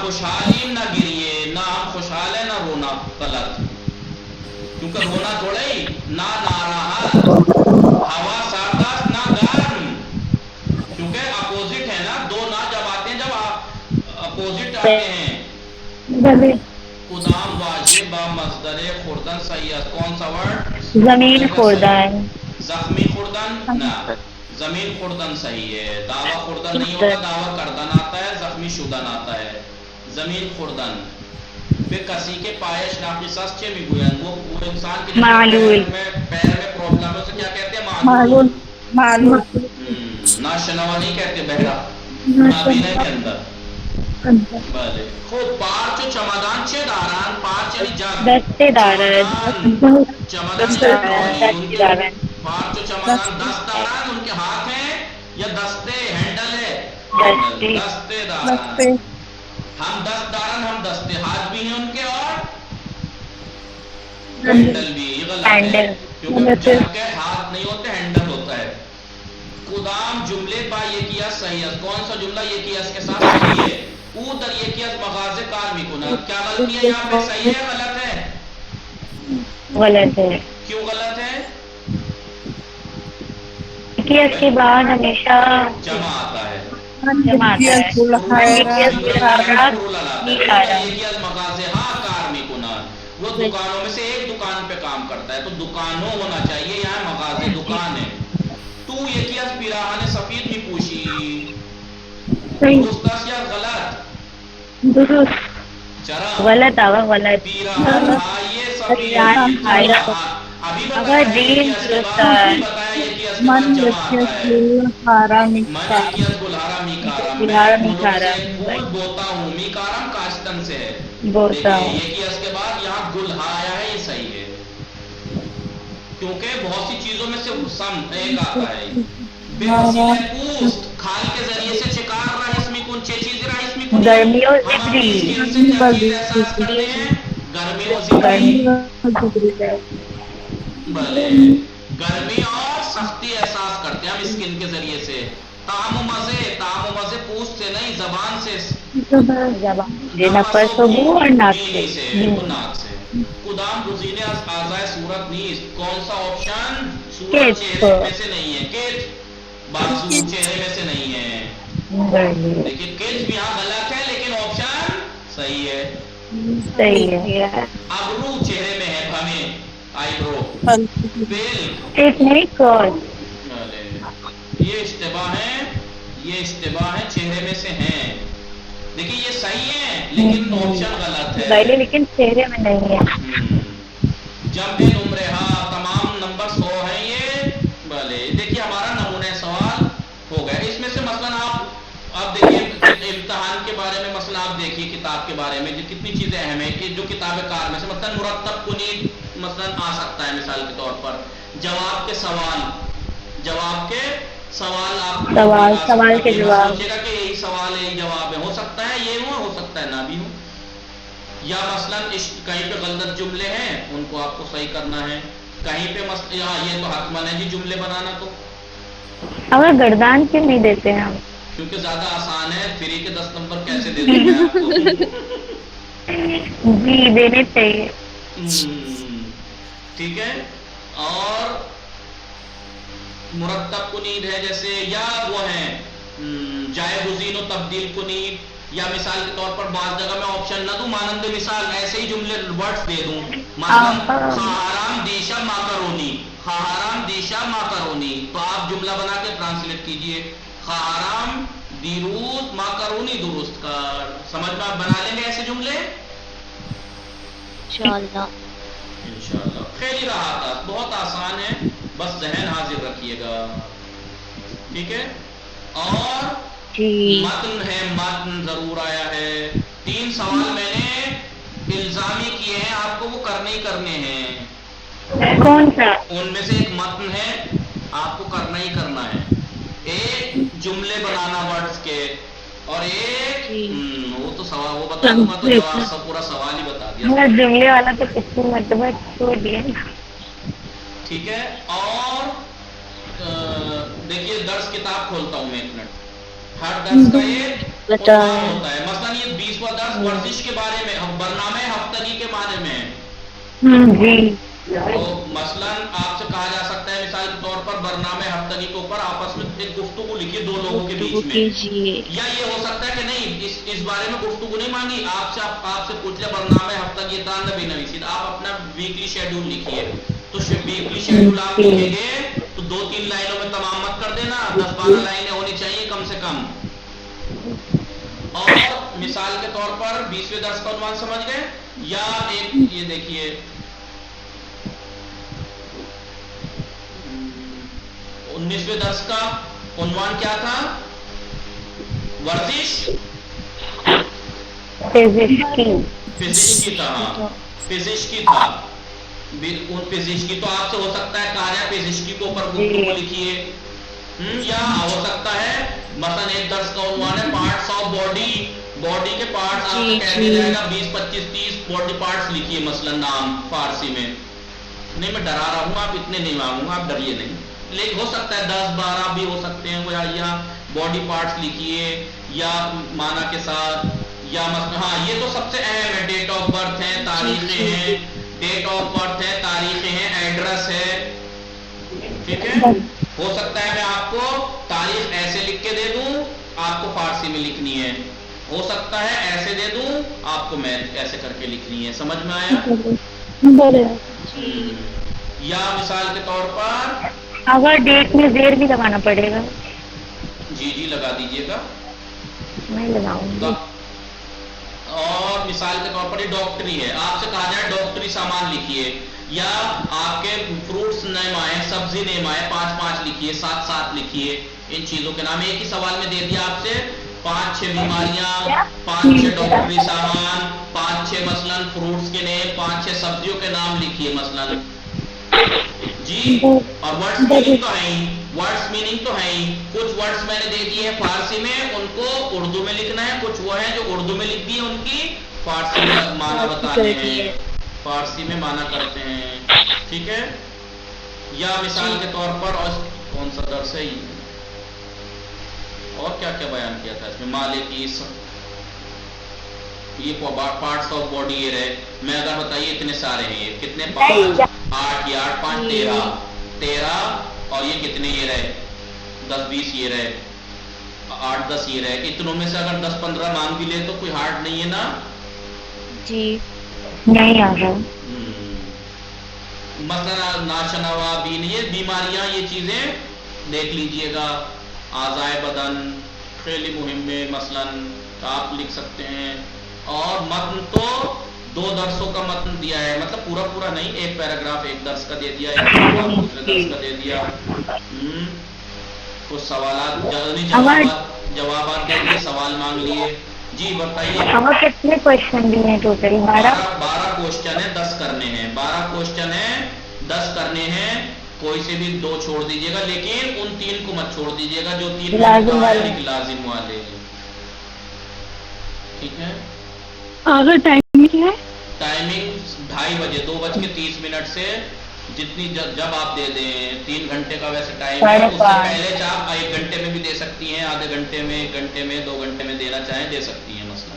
A: خوشحالی نہ گریے. نہ ہم خوشحال ہیں نہ رونا. غلط. کیونکہ رونا تھوڑا ہی. نہ ناراحت. ہوا سرداست نہ گرم. کیونکہ اپوزٹ ہے نا. دو نہ جب آتے ہیں جب اپوزٹ آتے ہیں. قدام واجب با مصدر خوردن صحیح ہے. کون سا ورڈ؟
B: زمین خوردن.
A: زخمی خوردن نہ. زمین خوردن صحیح ہے. دعویٰ خوردن نہیں ہوتا. دعویٰ کردن آتا ہے, زخمی شدن آتا ہے. زمین خوردن. پھر کسی کے پایش ناقص چے بھی گوین. وہ انسان کے پیر میں پرابلم ہے اسے کیا کہتے ہیں؟ معلول. ناشنوا نہیں کہتے بہرا. نابینا کے اندر. بلے خوب. پارچ و چمدان چے داران. پارچ یعنی جگ.
B: دستے داران.
A: پارچ و چمدان 10 داران ان کے ہاتھ ہیں یا دستے ہینڈل ہے؟ دستے داران. ہم 10 داران, ہم دستے. ہاتھ بھی ہیں ان کے اور ہینڈل بھی. یہ غلط ہے کیونکہ جگ کے ہاتھ نہیں ہوتے, ہینڈل ہوتا ہے. قدام جملے با یہ کیا صحیح ہے. کون سا جملہ یہ کیا اس کے ساتھ صحیح ہے؟ او در یہ کیا مغازے کار بھی کنا. کیا غلطی ہے یہاں پہ؟ صحیح ہے غلط ہے؟
B: غلط ہے.
A: کیوں غلط ہے؟
B: کہ اس کے بعد ہمیشہ
A: جمع آتا ہے. وہ دکانوں میں سے ایک دکان پہ کام کرتا ہے تو دکانوں ہونا چاہیے. یہاں مغازے دکان ہے. تو یہ کیا پیراہن سفید بھی پوچھی. درست یا غلط؟
B: غلط آگا. غلط.
A: پیراہن آئیے سفید. ابھی بتایا یہ اس کے بعد بتایا یہ کیا اس کے بعد جمع آتا ہے. من یکیز گلہارا میکارم. میں پھولوں سے پھول بوتا ہوں. میکارم کاشتن سے ہے. دیکھیں یہ کیا اس کے بعد یہاں گلہا آیا ہے. یہ صحیح ہے کیونکہ بہت سی چیزوں میں سے سم ایک آتا ہے. بے وسیلہ پوست. کھال کے ذریعے سے شکار رہا اس میں کن چھ چیز رہا اس میں کن.
B: گرمی اور
A: ہم اپنی اسکن سے کیا چیز احساس کرتے ہیں؟ گرمی اور زبری. بلے گرمی اور سختی احساس کرتے ہیں ہم اسکن کے ذریعے سے. طعم و مزے پوست سے نہیں زبان سے.
B: نفس و بو اور ناک سے.
A: ناک سے. کدام گزینه از اعضای صورت نیست. کون سا آپشن صورت چہرے میں سے نہیں ہے؟ کیچ بازو چہرے میں سے نہیں ہے. لیکن کیچ بھی یہاں غلط ہے لیکن آپشن صحیح ہے.
B: صحیح ہے.
A: ابرو چہرے میں ہے ہمیں آئی برو. فیل
B: ایک نہیں کال.
A: یہ اشتباہ ہے، یہ اشتباہ ہے، چہرے میں سے ہیں. دیکھیے یہ صحیح ہے لیکن آپشن غلط ہے.
B: لیکن چہرے میں نہیں ہے.
A: جب نمرہ تمام نمبر 100 ہیں یہ. بھلے دیکھیے ہمارا نمونہ سوال ہو گیا. اس میں سے مثلا آپ دیکھیے امتحان کے بارے میں مثلا آپ دیکھیے کتاب کے بارے میں کتنی چیزیں اہم ہیں کہ جو کتاب کار میں سے مثلا مرتب کنید مثلا آ سکتا ہے مثال کے طور پر. جواب کے سوال آپ
B: سوال کے جواب
A: سوچے گا کہ یہی سوال ہے یہی جواب ہے. ہو سکتا ہے یہ ہو سکتا ہے نہ بھی ہو. یا مثلا کہیں پہ غلط جملے ہیں ان کو آپ کو صحیح کرنا ہے. کہیں پہ یہ تو حتمن ہے جی جملے بنانا. تو
B: اگر گردان کیوں نہیں دیتے ہیں ہم؟
A: کیونکہ زیادہ آسان ہے. فری کے 10 نمبر کیسے دے دوں میں آپ کو؟
B: جی دینے چاہیے.
A: ٹھیک ہے. اور مرتب کنید ہے جیسے، یا وہ ہیں جائے گزین و تبدیل کنید. یا مثال کے طور پر بعض جگہ میں آپشن نہ دوں، مانند مثال ایسے ہی جملے ورڈز دے دوں. مثلا خواہرام دیشا ماکرونی، خواہرام دیشا ماکرونی. تو آپ جملہ بنا کے ٹرانسلیٹ کیجئے خواہرام دیروز ماکرونی درست کر. سمجھ میں آپ بنا لیں گے ایسے جملے انشاءاللہ. خیلی رہا تھا، بہت آسان ہے، بس ذہن حاضر رکھیے گا. ٹھیک ہے. اور متن ہے، متن ضرور آیا ہے. 3 سوال میں نے الزامی کیے ہیں، آپ کو وہ کرنے ہی کرنے ہیں.
B: کون سا؟
A: ان میں سے ایک متن ہے، آپ کو کرنا ہی کرنا ہے. ایک جملے بنانا ورڈز کے، اور ایک وہ تو سوال وہ بتا دوں گا تو جواب سب پورا سوال ہی بتا دیا.
B: جملے والا تو کتنی مرتبہ چھوڑ دیا.
A: ٹھیک ہے. اور دیکھیے درس کتاب کھولتا ہوں میں 1 منٹ. ہر درس کا ایک عنوان ہوتا ہے. مثلا یہ 20واں درس ورزش کے بارے میں، برنامہ ہفتگی کے بارے میں.
B: جی.
A: تو مثلا آپ سے کہا جا سکتا ہے مثال کے طور پر برنامہ ہفتگی کے اوپر آپس میں ایک گفتگو لکھیے 2 لوگوں کے بیچ میں. یا یہ ہو سکتا ہے کہ نہیں اس بارے میں گفتگو نہیں مانگی، آپ سے پوچھ لیا برنامہ ہفتگی تان نبی نویسید. آپ اپنا ویکلی شیڈول لکھیے. تو ویکلی شیڈول آپ لکھیں گے تو 2-3 لائنوں میں تمام مت کر دینا، 10-12 لائنیں ہونی چاہیے کم سے کم. اور مثال کے طور پر 20ویں درس کا عنوان سمجھ گئے. یا ایک یہ دیکھیے 19ویں درس کا عنوان کیا تھا؟ ورزش فزکس کی تھا. فزکس کی تھا. فزکس کی تو آپ سے ہو سکتا ہے کہا جائے فزکس کے اوپر گفتگو لکھیے. یا ہو سکتا ہے مثلا ایک درس کا عنوان ہے پارٹس آف باڈی. باڈی کے پارٹس آپ سے کہہ دیا جائے گا 20-25-30 باڈی پارٹس لکھیے مثلا نام فارسی میں. نہیں میں ڈرا رہا ہوں، آپ اتنے نہیں مانگوں گا، آپ ڈریے نہیں. لیکن ہو سکتا ہے 10-12 بھی ہو سکتے ہیں. یا باڈی پارٹس لکھیے یا معنی کے ساتھ. یا مثلا ہاں یہ تو سب سے اہم ہے، ڈیٹ آف برتھ ہے، تاریخیں ہیں، ڈیٹ آف برتھ ہے، تاریخیں ہیں، ایڈریس ہے. ٹھیک ہے. ہو سکتا ہے میں آپ کو تاریخ ایسے لکھ کے دے دوں، آپ کو فارسی میں لکھنی ہے. ہو سکتا ہے ایسے دے دوں، آپ کو میں ایسے کر کے لکھنی ہے. سمجھ میں آیا؟ یا مثال کے طور پر
B: اگر ڈیٹ میں زیر بھی لگانا پڑے گا.
A: جی لگا دیجیے گا.
B: میں لگاؤں گا.
A: اور مثال کے طور پر یہ ڈاکٹری ہے، آپ سے کہا جائے ڈاکٹری سامان لکھیے. یا آپ کے فروٹس نیم آئے، سبزی نیم آئے، 5-5 لکھیے، 7-7 لکھیے. ان چیزوں کے نام ایک ہی سوال میں دے دیا آپ سے 5-6 بیماریاں، 5-6 ڈاکٹری سامان، 5-6 مثلا فروٹس کے نام، 5-6 سبزیوں کے نام لکھیے مثلا. جی. اور ورڈز میننگ تو ہے ہی، ورڈز میننگ تو ہے ہی. کچھ ورڈز میں نے دے دیے ہیں فارسی میں، ان کو اردو میں لکھنا ہے. کچھ وہ ہیں جو اردو میں لکھ دیے، ان کی فارسی میں معنی بتانے ہیں، فارسی میں معنی کرتے ہیں. ٹھیک ہے. یا مثال کے طور پر کون سا درس ہے اور کیا کیا بیان کیا تھا اس میں؟ مالکی یہ پارٹس آف باڈی یہ رہے. میں اگر بتائیے اتنے سارے ہیں, یہ کتنے 5 8 یہ 8 5 13 اور یہ کتنے یہ رہے 10 20 یہ رہے 8 10 یہ رہے. اتنوں میں سے اگر 10 15 مانگ بھی لے تو کوئی ہارڈ نہیں ہے نا
B: جی نہیں آ رہا.
A: مثلا ناشنوا بین, یہ بیماریاں یہ چیزیں دیکھ لیجئے گا. اعضائے بدن خیلی مہم میں مثلا آپ لکھ سکتے ہیں. اور متن تو 2 درسوں کا متن دیا ہے, مطلب پورا نہیں, ایک پیراگراف ایک درس کا دے دیا, ایک پیراگراف دوسرے درس کا دے دیا. کچھ سوالات جوابات دے دیے, سوال مانگ لیے. جی بتائیے.
B: کتنے کوشچن بھی ہیں ٹوٹل؟
A: 12 کوشچن ہے, 10 کرنے ہیں. 12 کوشچن ہیں, 10 کرنے ہیں. کوئی سے بھی 2 چھوڑ دیجیے گا, لیکن ان 3 کو مت چھوڑ دیجیے گا جو 3 لازم والے. ٹھیک ہے.
E: اگر ٹائمنگ کیا ہے؟
A: ٹائمنگ 2:30 بجے 2:30 سے جتنی جب آپ دے دیں. 3 گھنٹے کا ویسے ٹائم ہے, اس سے پہلے آپ 1 گھنٹے میں بھی دے سکتی ہیں, آدھے گھنٹے میں, 1 گھنٹے میں, 2 گھنٹے میں دینا چاہیں دے سکتی ہیں. مثلا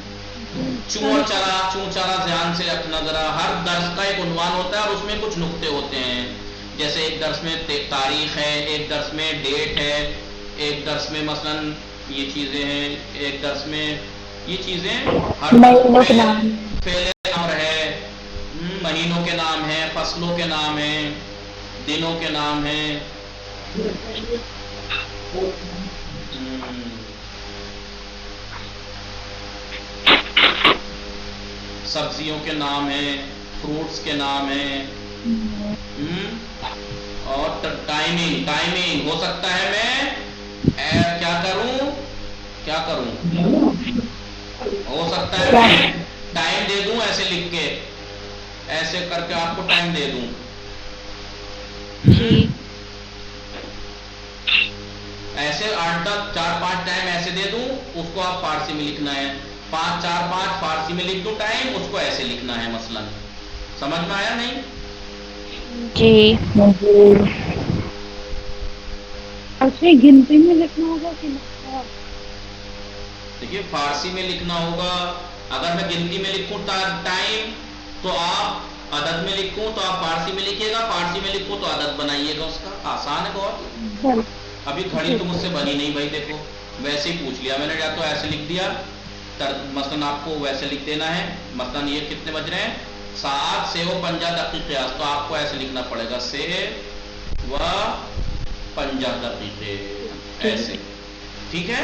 A: چوں چارا دھیان سے رکھنا ذرا. ہر درس کا ایک عنوان ہوتا ہے اور اس میں کچھ نقطے ہوتے ہیں. جیسے ایک درس میں تاریخ ہے, ایک درس میں ڈیٹ ہے, ایک درس میں مثلا یہ چیزیں ہیں, ایک درس میں یہ چیزیں. ہر فعل امر ہے, مہینوں کے نام ہیں, فصلوں کے نام ہیں, دنوں کے نام ہیں. سبزیوں کے نام ہیں, فروٹس کے نام ہیں. اور ٹائمنگ ہو سکتا ہے میں کیا کروں ہو سکتا ہے میں ٹائم دے دوں ایسے لکھ کے, ایسے کر کے آپ کو ٹائم دے دوں. ایسے 4-5 ٹائم ایسے دے دوں, اس کو آپ فارسی میں لکھنا ہے. 5-4-5 فارسی میں لکھ دوں ٹائم, اس کو ایسے لکھنا ہے. مثلا سمجھ میں آیا نہیں؟
B: جی
E: گنتی میں لکھنا ہوگا کہ
A: دیکھیے فارسی میں لکھنا ہوگا. اگر میں گنتی میں لکھوں ٹائم تو آپ عدد میں لکھوں تو آپ فارسی میں لکھیے گا, فارسی میں لکھوں تو عدد بنائیے گا. اس کا آسان ہے بہت. ابھی گھڑی تو مجھ سے بنی نہیں بھائی, دیکھو ویسے ہی پوچھ لیا میں نے, یا تو ایسے لکھ دیا. مثلا آپ کو ویسے لکھ دینا ہے. مثلا یہ کتنے بج رہے ہیں 7 سے 50 دقیقے, تو آپ کو ایسے لکھنا پڑے گا 7 و 50 دقیقے ایسے. ٹھیک ہے.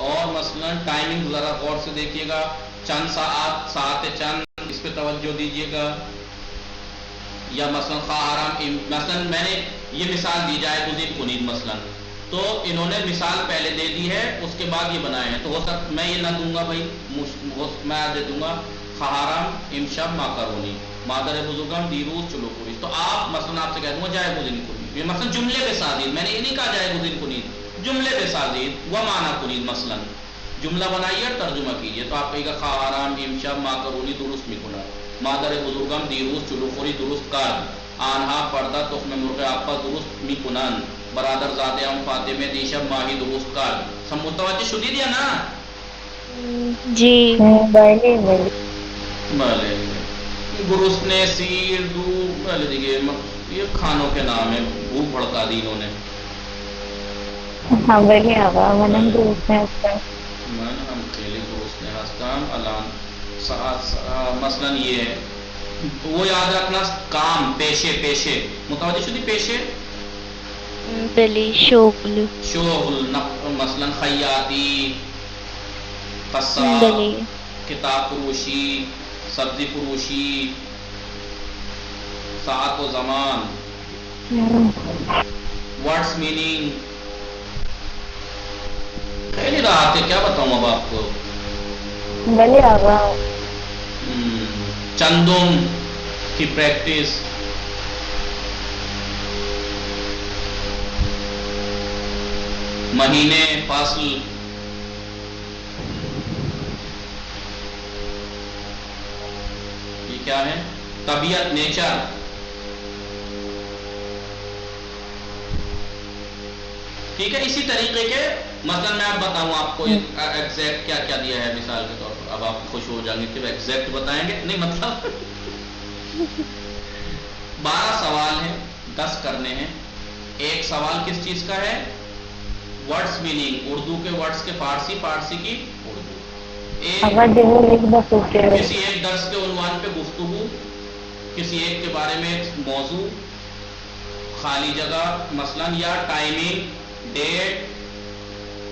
A: اور مثلا ٹائمنگ ذرا غور سے دیکھیے گا. چند ساعت چند, اس پہ توجہ دیجیے گا. یا مثلا خواہرام, مثلا میں نے یہ مثال دی جائے گزین کنید مثلا, تو انہوں نے مثال پہلے دے دی ہے, اس کے بعد یہ بنائے ہیں. تو ہو سکتا میں یہ نہ دوں گا بھائی, میں دے دوں گا خواہرام امشب ماکرونی مادر بزرگم دیروز چلو پوری. تو آپ مثلا آپ سے کہہ دوں گا جائے گزین کنید. یہ مثلا جملے بے سازید, میں نے یہ نہیں کہا جائے گزین کنید, جملے بے سازید و معنی کنید. مثلا جملہ بنائیے اور ترجمہ کیجیے. تو آپ کہے گا خواہرام امشب ماکرونی درست میکنہ, مادر بزرگم دیروز چلو پوری درست کار, آنها پردہ تخم مرغ آپا درست میکنن, برادر زاده ام فاطمه دیشب ماهی درست کار. سب متوجہ شدید یا نا؟
B: جی
A: بھلے گرسنے سیر دو بھلے دیکھئے یہ کھانوں کے نام ہے, بھوک بھڑکا دی انہوں نے.
B: ہاں بھلے آگا منم گرسنے ہستم,
A: من ہم خیلی گرسنے ہستم الان مثلا یہ ہے. وہ یاد رکھنا کام, پیشے متوجہ شدی, پیشے
B: بلی شغل
A: مثلا خیاطی, قصاب, کتاب فروشی, سبزی فروشی, ساعت و زمان, ورڈس میننگ. پہلی رات ہے, کیا بتاؤں اب آپ کو.
B: بھلے آگا
A: چندم کی پریکٹس, مہینے, فصل, یہ کیا ہے, طبیعت, نیچر. ٹھیک ہے. اسی طریقے کے مثلا میں اب بتاؤں آپ کو ایگزیکٹ کیا کیا دیا ہے مثال کے طور پر. اب آپ خوش ہو جائیں گے کہ ایگزیکٹ بتائیں گے نہیں مطلب 12 سوال ہیں 10 کرنے ہیں. ایک سوال کس چیز کا ہے؟ ورڈز میننگ اردو کے ورڈز کے فارسی کی اردو. کسی ایک درس کے عنوان پہ گفتگو, کسی ایک کے بارے میں موضوع, خالی جگہ مثلا یا ٹائمنگ ڈیٹ,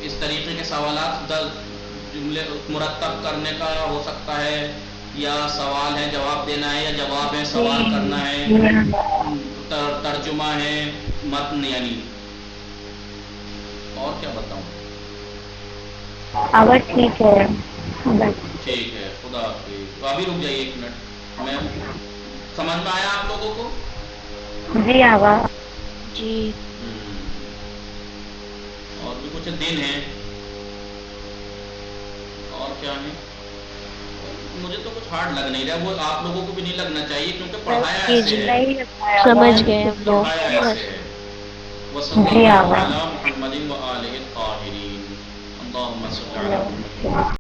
A: اس طریقے کے سوالات جملے مرتب کرنے کا ہو سکتا ہے, یا سوال ہے جواب دینا ہے, یا جواب ہے سوال کرنا ہے, ترجمہ ہے متن یعنی. اور کیا بتاؤں؟
B: ٹھیک ہے
A: ٹھیک ہے خدا حافظ. تو ابھی رک جائیے 1 منٹ. میں سمجھ میں آیا آپ لوگوں کو؟
B: جی آغا
C: جی.
A: اور بھی کچھ دن ہیں اور کیا ہے, مجھے تو کچھ ہارڈ لگ نہیں رہا, وہ آپ لوگوں کو بھی نہیں لگنا چاہیے کیونکہ پڑھایا ایسے ہے,
C: سمجھ گئے ہم لوگ.
A: پڑھایا ایسے ہے. وصلی اللہ علی محمد و آلہ الطاہرین. اللہم صل علی محمد.